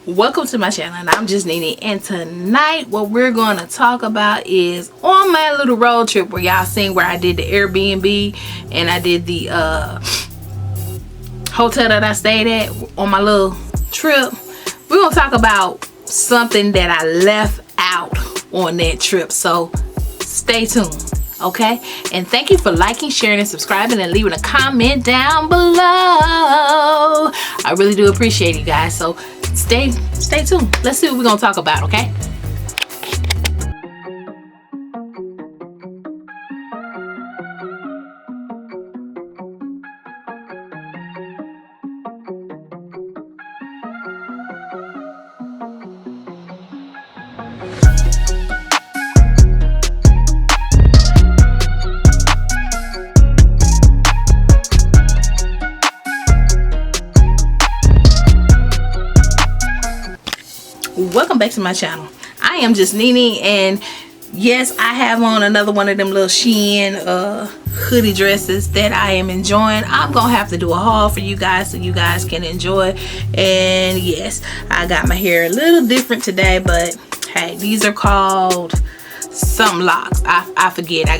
Welcome to my channel, and I'm JUSTNINI, and tonight what we're going to talk about is on my little road trip where y'all seen where I did the Airbnb and I did the hotel that I stayed at on my little trip. We're going to talk about something that I left out on that trip, so stay tuned. Okay, and thank you for liking, sharing, and subscribing, and leaving a comment down below. I really do appreciate you guys, so stay tuned. Let's see what we're gonna talk about. Okay, welcome back to my channel. I am JUSTNINI, and yes, I have on another one of them little Shein hoodie dresses that I am enjoying. I'm gonna have to do a haul for you guys so you guys can enjoy. And yes, I got my hair a little different today, but hey, these are called some locks. I forget. I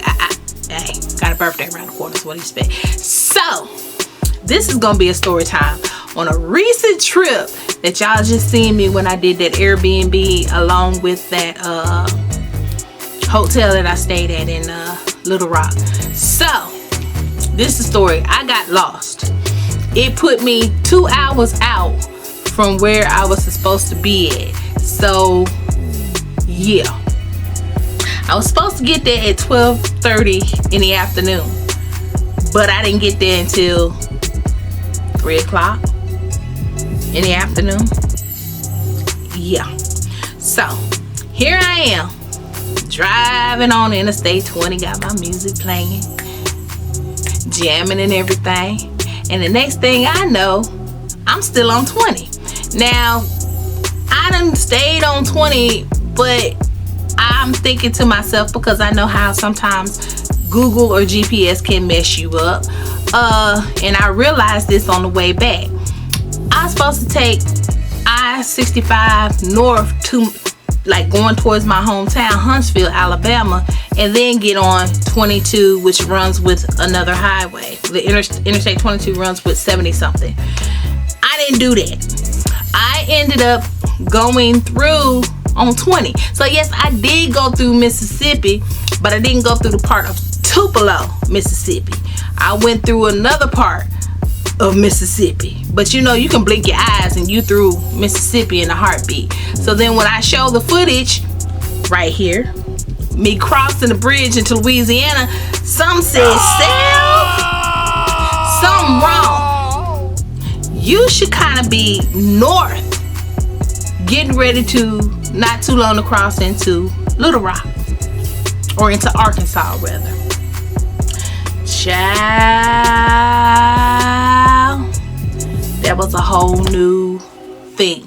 got a birthday around the corner, is what he said. So this is gonna be a story time on a recent trip that y'all just seen me when I did that Airbnb along with that hotel that I stayed at in Little Rock. So this is the story. I got lost. It put me 2 hours out from where I was supposed to be at. So yeah, I was supposed to get there at 12:30 in the afternoon, but I didn't get there until 3 o'clock in the afternoon. Yeah, so here I am driving on Interstate 20, got my music playing, jamming and everything, and the next thing I know, I'm still on 20. Now I done stayed on 20, but I'm thinking to myself, because I know how sometimes Google or GPS can mess you up, and I realized this on the way back. I was supposed to take I-65 north to, like, going towards my hometown, Huntsville, Alabama, and then get on 22, which runs with another highway. The Interstate 22 runs with 70 something. I didn't do that. I ended up going through on 20. So yes, I did go through Mississippi, but I didn't go through the part of Tupelo, Mississippi. I went through another part of Mississippi, but you know, you can blink your eyes and you through Mississippi in a heartbeat. So then when I show the footage right here, me crossing the bridge into Louisiana, some said, "Self, something wrong. You should kind of be north, getting ready to not too long to cross into Little Rock, or into Arkansas rather." Child, that was a whole new thing.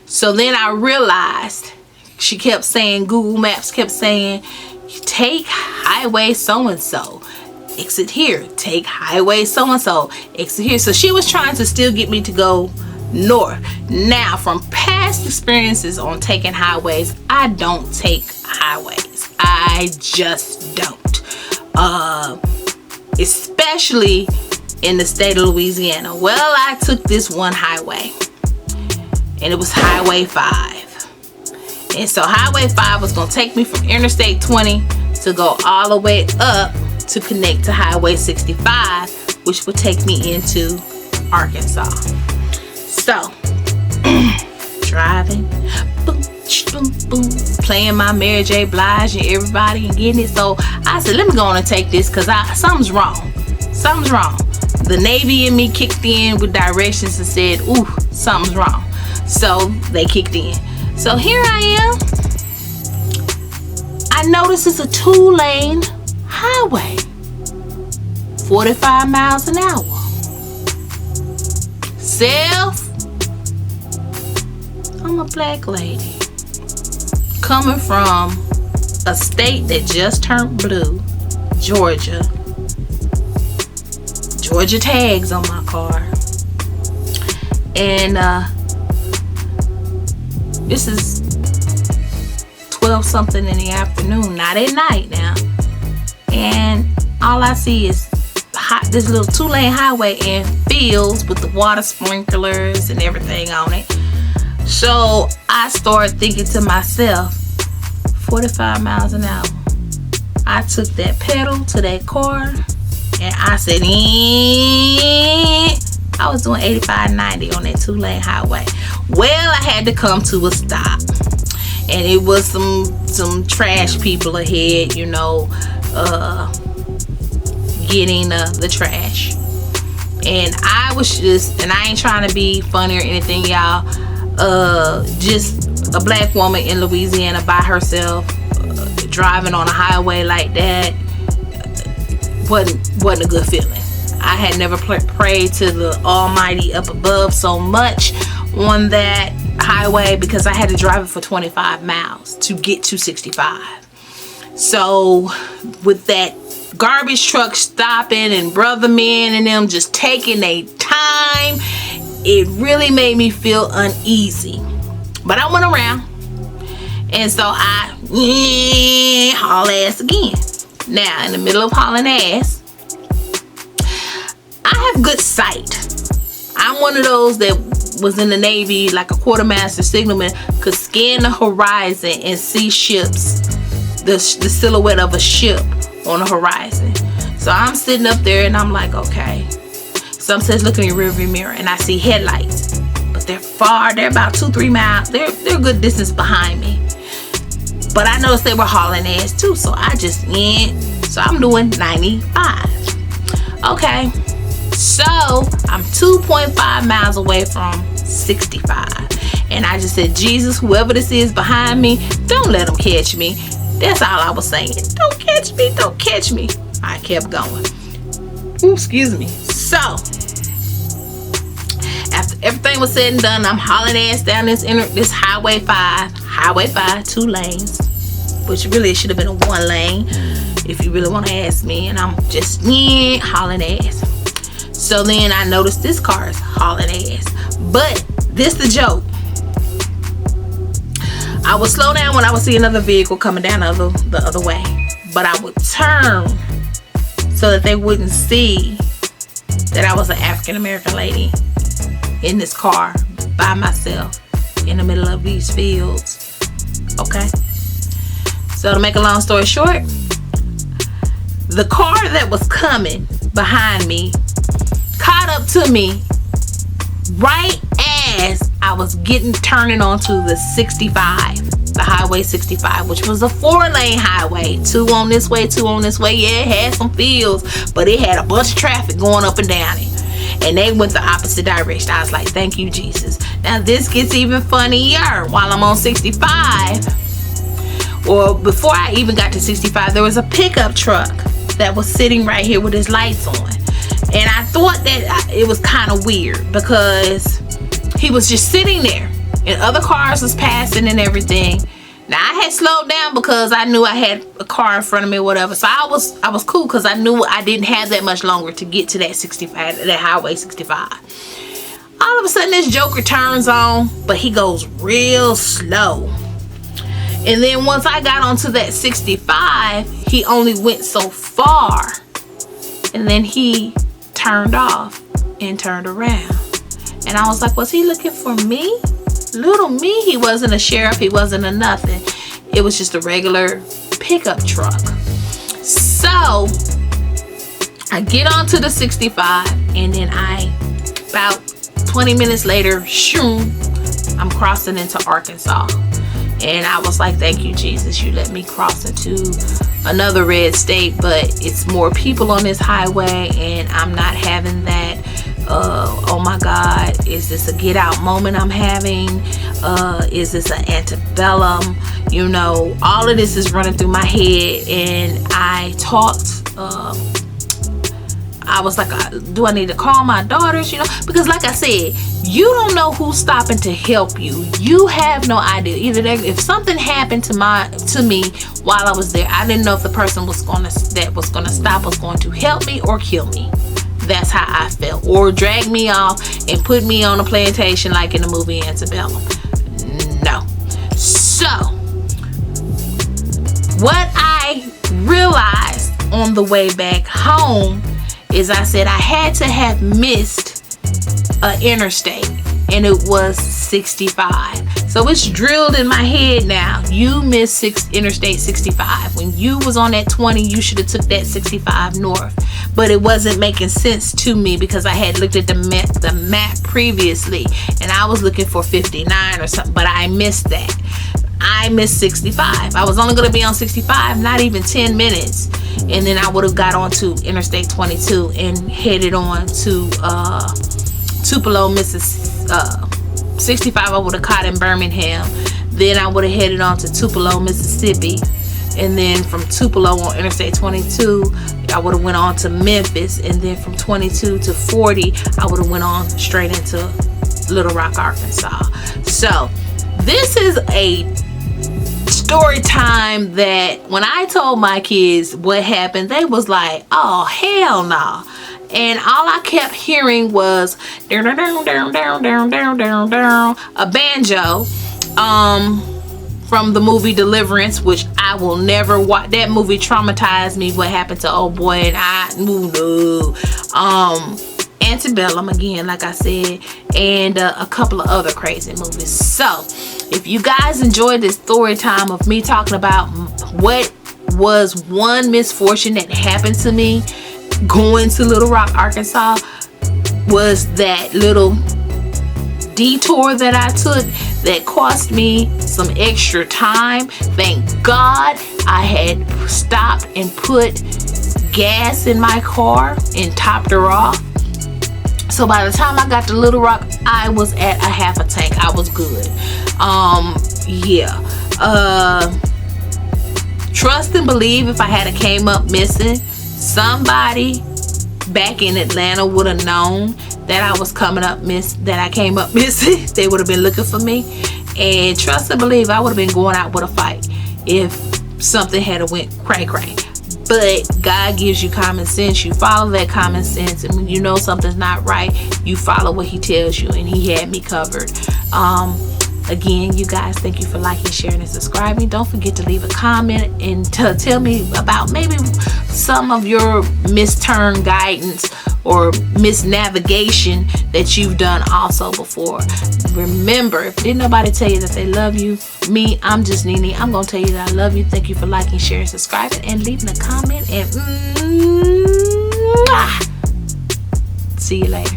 So then I realized, she kept saying, Google Maps kept saying, take highway so-and-so, exit here, take highway so-and-so, exit here. So she was trying to still get me to go north. Now, from past experiences on taking highways, I don't take highways. I just don't. Especially in the state of Louisiana. Well, I took this one highway, and it was Highway 5. And so Highway 5 was going to take me from Interstate 20 to go all the way up to connect to Highway 65, which would take me into Arkansas. So driving, boom, boom, boom, playing my Mary J. Blige and everybody and getting it. So I said, let me go on and take this, because something's wrong. Something's wrong. The Navy in me kicked in with directions and said, ooh, something's wrong. So they kicked in. So here I am. I notice it's a 2-lane highway, 45 miles an hour. Self, I'm a black lady coming from a state that just turned blue, Georgia. Georgia tags on my car. And This is 12 something in the afternoon, not at night now. And all I see is this little 2-lane highway and fields with the water sprinklers and everything on it. So I started thinking to myself, 45 miles an hour. I took that pedal to that car and I said, I was doing 85, 90 on that 2-lane highway. Well, I had to come to a stop. And it was some trash people ahead, you know, getting the trash. And I was just, and I ain't trying to be funny or anything, y'all. Just a black woman in Louisiana by herself, driving on a highway like that wasn't a good feeling. I had never prayed to the Almighty up above so much on that highway, because I had to drive it for 25 miles to get to 65. So with that garbage truck stopping and brother men and them just taking their time, it really made me feel uneasy. But I went around, and so I haul ass again. Now, in the middle of hauling ass, I have good sight. I'm one of those that was in the Navy, like a quartermaster signalman, could scan the horizon and see ships, the silhouette of a ship on the horizon. So I'm sitting up there and I'm like, okay. Some says look in your rearview mirror, and I see headlights, but they're far. They're about 2-3 miles. They're a good distance behind me. But I noticed they were hauling ass too, so I just so I'm doing 95. Okay. So I'm 2.5 miles away from 65. And I just said, Jesus, whoever this is behind me, don't let them catch me. That's all I was saying. Don't catch me, don't catch me. I kept going. Ooh, excuse me. So after everything was said and done, I'm hauling ass down this Highway 5, 2 lanes, which really should have been a 1 lane if you really want to ask me. And I'm just hauling ass. So then I noticed this car is hauling ass. But this the joke. I would slow down when I would see another vehicle coming down the other way. But I would turn so that they wouldn't see that I was an African American lady in this car by myself in the middle of these fields. Okay? So to make a long story short, the car that was coming behind me caught up to me right as I was turning onto the 65, the Highway 65, which was a 4-lane highway, 2 on this way, 2 on this way. Yeah, it had some fields, but it had a bunch of traffic going up and down it, and they went the opposite direction. I was like, thank you, Jesus. Now this gets even funnier. While I'm on 65, or before I even got to 65, there was a pickup truck that was sitting right here with his lights on. And I thought that it was kind of weird because he was just sitting there and other cars was passing and everything. Now I had slowed down because I knew I had a car in front of me or whatever. So I was cool because I knew I didn't have that much longer to get to that 65, that Highway 65. All of a sudden this joker turns on, but he goes real slow. And then once I got onto that 65, he only went so far. And then he turned off and turned around. And I was like, was he looking for me? Little me. He wasn't a sheriff. He wasn't a nothing. It was just a regular pickup truck. So I get onto the 65, and then about 20 minutes later, shoom, I'm crossing into Arkansas. And I was like, thank you, Jesus. You let me cross into another red state, but it's more people on this highway, and I'm not having that. Oh my God, is this a get out moment I'm having? Is this an antebellum? You know, all of this is running through my head, and I talked. I was like, do I need to call my daughters? You know, because like I said, you don't know who's stopping to help you. You have no idea. Either if something happened to me while I was there, I didn't know if the person that was gonna stop was going to help me or kill me. That's how I felt, or drag me off and put me on a plantation like in the movie Antebellum. No, So what I realized on the way back home is I said I had to have missed an interstate, and it was 65. So it's drilled in my head now. You missed Interstate 65. When you was on that 20, you should have took that 65 north. But it wasn't making sense to me because I had looked at the map previously, and I was looking for 59 or something, but I missed that. I missed 65. I was only going to be on 65, not even 10 minutes. And then I would have got onto Interstate 22 and headed on to Tupelo, Mississippi. 65 I would have caught in Birmingham. Then I would have headed on to Tupelo, Mississippi. And then from Tupelo on Interstate 22, I would have went on to Memphis. And then from 22 to 40, I would have went on straight into Little Rock, Arkansas. So this is a story time that when I told my kids what happened, they was like, oh, hell no. And all I kept hearing was a banjo from the movie Deliverance, which I will never watch. That movie traumatized me, what happened to old boy, and Antebellum again, like I said, and a couple of other crazy movies. So if you guys enjoyed this story time of me talking about what was one misfortune that happened to me going to Little Rock, Arkansas, was that little detour that I took that cost me some extra time. Thank God I had stopped and put gas in my car and topped her off. So by the time I got to Little Rock, I was at a half a tank. I was good. Trust and believe, if I had came up missing, somebody back in Atlanta would have known that I was coming up that I came up missing. They would have been looking for me. And trust and believe, I would have been going out with a fight if something had went cray cray. But God gives you common sense. You follow that common sense, and when you know something's not right, you follow what he tells you, and he had me covered. Again, you guys, thank you for liking, sharing, and subscribing. Don't forget to leave a comment and tell me about maybe some of your misturn guidance or misnavigation that you've done also before. Remember, if didn't nobody tell you that they love you, me, I'm JUSTNINI. I'm going to tell you that I love you. Thank you for liking, sharing, subscribing, and leaving a comment. And see you later.